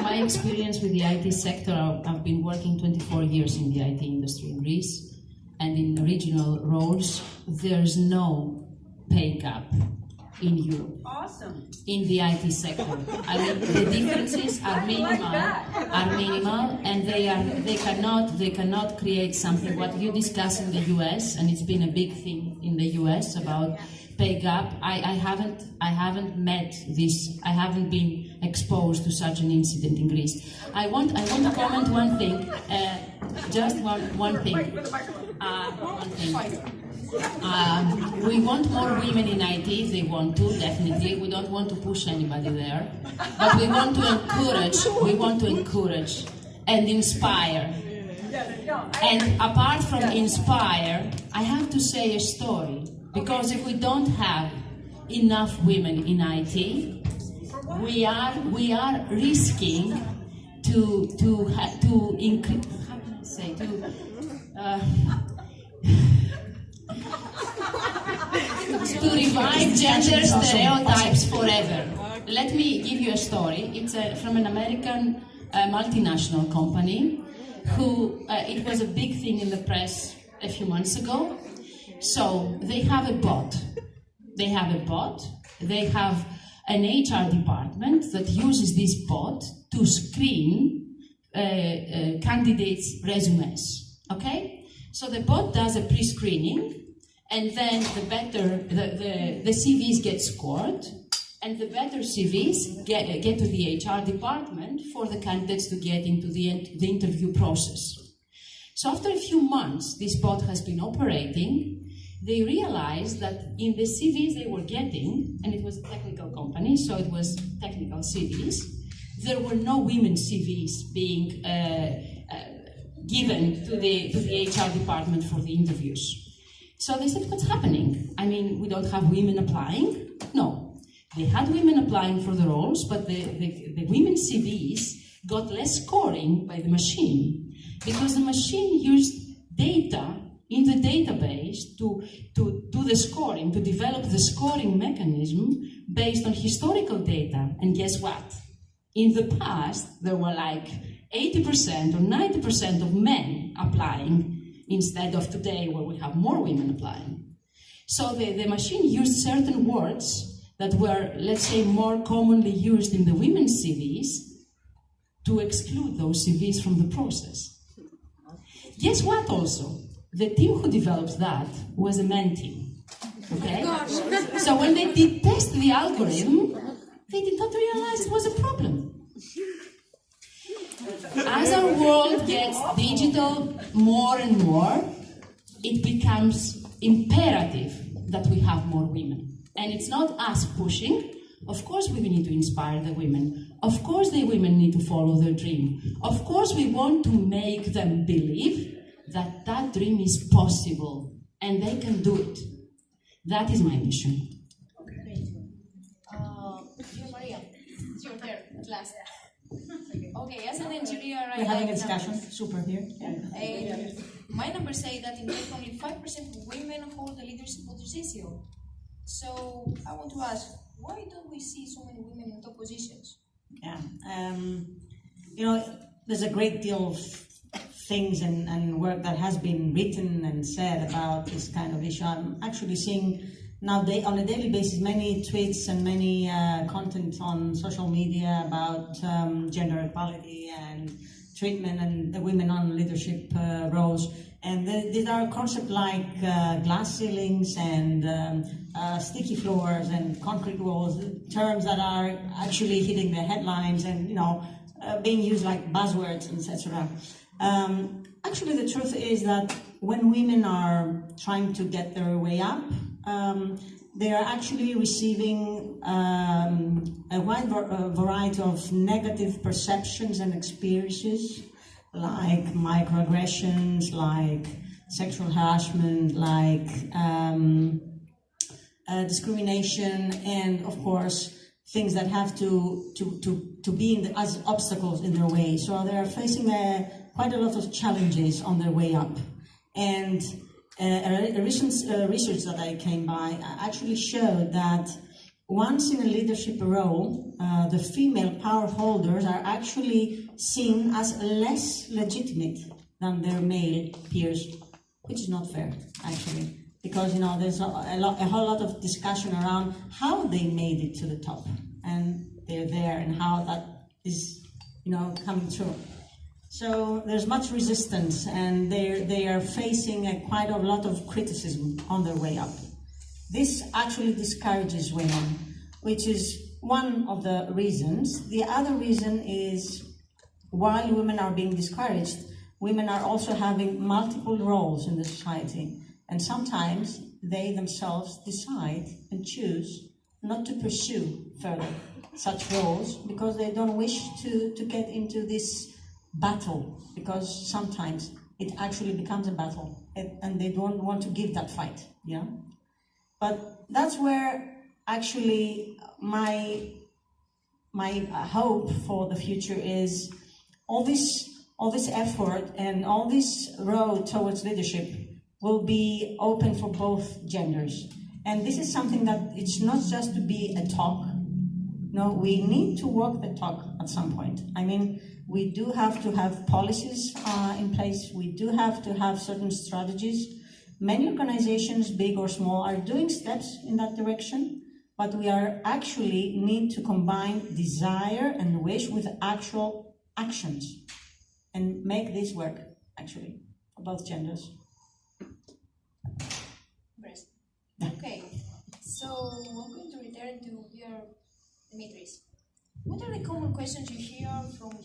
my experience with the IT sector, I've been working 24 years in the IT industry in Greece, and in regional roles, there's no pay gap in Europe. Awesome. In the IT sector. I mean, the differences are minimal, and they cannot create something. What you discuss in the US, and it's been a big thing in the US about pay gap. I haven't met this. I haven't been exposed to such an incident in Greece. I want to comment one thing. Just one thing. We want more women in IT. They want to, definitely. We don't want to push anybody there, but we want to encourage and inspire. And apart from inspire, I have to say a story, because if we don't have enough women in IT, we are risking to revive gender stereotypes forever. Let me give you a story. It's from an American multinational company who, it was a big thing in the press a few months ago. So they have a bot. They have an HR department that uses this bot to screen candidates' resumes. Okay? So the bot does a pre-screening, and then the CVs get scored, and the better CVs get to the HR department for the candidates to get into the interview process. So after a few months, this bot has been operating. They realized that in the CVs they were getting, and it was a technical company, so it was technical CVs, there were no women CVs being given to the HR department for the interviews. So they said, what's happening? I mean, we don't have women applying? No. They had women applying for the roles, but the women's CVs got less scoring by the machine, because the machine used data in the database to do the scoring, to develop the scoring mechanism based on historical data. And guess what? In the past, there were like 80% or 90% of men applying, instead of today where we have more women applying. So the machine used certain words that were, let's say, more commonly used in the women's CVs to exclude those CVs from the process. Guess what also? The team who developed that was a men team, okay? So when they did test the algorithm, they did not realize it was a problem. As our world gets digital more and more, it becomes imperative that we have more women. And it's not us pushing. Of course we need to inspire the women. Of course the women need to follow their dream. Of course we want to make them believe that that dream is possible and they can do it. That is my mission. Okay. Maria, it's your turn at last. Okay, as an engineer, we're having a discussion. Super here. Yeah. My numbers say that in fact only 5% of women hold a leadership position. So I want to ask, why don't we see so many women in top positions? Yeah, there's a great deal of things and work that has been written and said about this kind of issue. I'm actually seeing now on a daily basis many tweets and many content on social media about gender equality and treatment and the women on leadership roles. And these are concepts like glass ceilings and sticky floors and concrete walls, terms that are actually hitting the headlines and being used like buzzwords, etc. Actually, the truth is that when women are trying to get their way up, they are actually receiving a wide variety of negative perceptions and experiences, like microaggressions, like sexual harassment, like discrimination, and of course things that have to be as obstacles in their way. So they are facing quite a lot of challenges on their way up. And a recent research that I came by actually showed that once in a leadership role, the female power holders are actually seen as less legitimate than their male peers, which is not fair, actually. Because, you know, there's a whole lot of discussion around how they made it to the top, and they're there, and how that is, you know, coming true. So there's much resistance, and they are facing quite a lot of criticism on their way up. This actually discourages women, which is one of the reasons. The other reason is, while women are being discouraged, women are also having multiple roles in the society. And sometimes they themselves decide and choose not to pursue further such roles because they don't wish to get into this battle, because sometimes it actually becomes a battle and they don't want to give that fight, yeah? But that's where actually my hope for the future is all this effort and all this road towards leadership will be open for both genders. And this is something that it's not just to be a talk. No, we need to walk the talk at some point. I mean, we do have to have policies in place. We do have to have certain strategies. Many organizations, big or small, are doing steps in that direction, but we are actually need to combine desire and wish with actual actions and make this work, actually, for both genders. Okay, so I'm going to return to dear Dimitris. What are the common questions you hear from